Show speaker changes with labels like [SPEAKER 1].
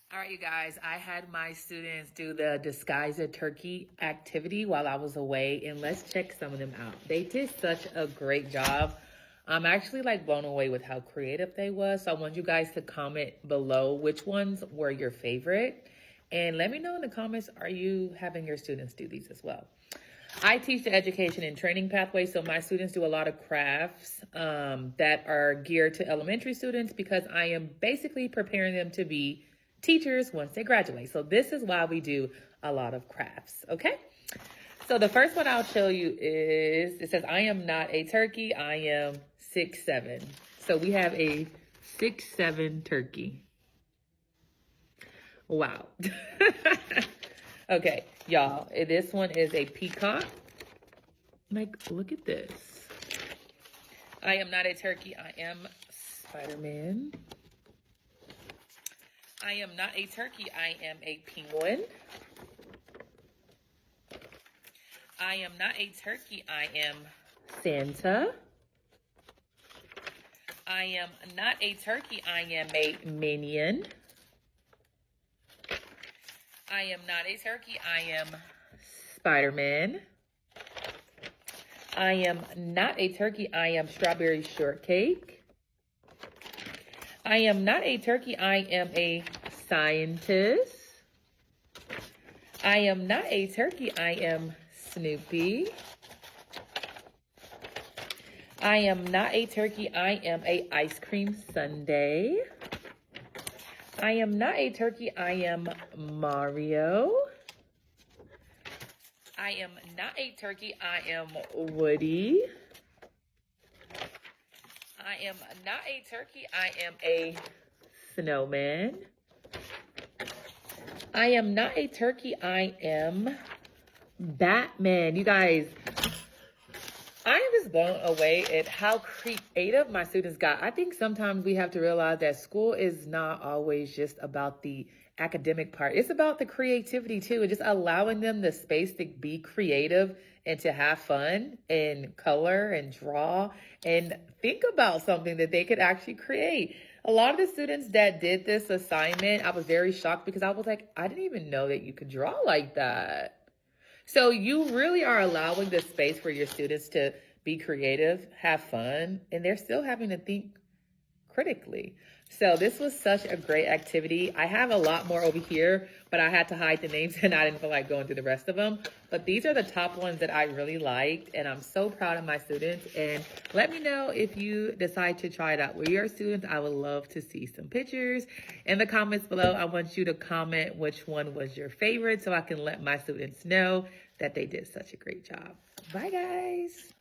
[SPEAKER 1] All right, you guys, I had my students do the disguise a turkey activity while I was away, and let's check some of them out. They did such a great job. I'm actually like blown away with how creative they was. So I want you guys to comment below which ones were your favorite. And let me know in the comments, are you having your students do these as well? I teach the education and training pathway, so my students do a lot of crafts that are geared to elementary students because I am basically preparing them to be teachers once they graduate. So this is why we do a lot of crafts, okay? So the first one I'll show you is, it says, I am not a turkey, I am 6'7". So we have a 6'7" turkey. Wow. Okay, y'all, this one is a peacock. Like, look at this. I am not a turkey, I am Spider-Man. I am not a turkey, I am a penguin. I am not a turkey, I am Santa. I am not a turkey, I am a minion. I am not a turkey, I am Spider-Man. I am not a turkey, I am strawberry shortcake. I am not a turkey, I am a scientist. I am not a turkey, I am Snoopy. I am not a turkey, I am a ice cream sundae. I am not a turkey, I am Mario. I am not a turkey, I am Woody. I am not a turkey, I am a snowman. I am not a turkey, I am Batman. You guys, I am just blown away at how creative my students got. I think sometimes we have to realize that school is not always just about the academic part. It's about the creativity too, and just allowing them the space to be creative and to have fun and color and draw and think about something that they could actually create. A lot of the students that did this assignment, I was very shocked because I was like, I didn't even know that you could draw like that. So you really are allowing the space for your students to be creative, have fun, and they're still having to think critically. So this was such a great activity. I have a lot more over here, but I had to hide the names and I didn't feel like going through the rest of them. But these are the top ones that I really liked, and I'm so proud of my students. And let me know if you decide to try it out with your students. I would love to see some pictures in the comments below. I want you to comment which one was your favorite so I can let my students know that they did such a great job. Bye, guys.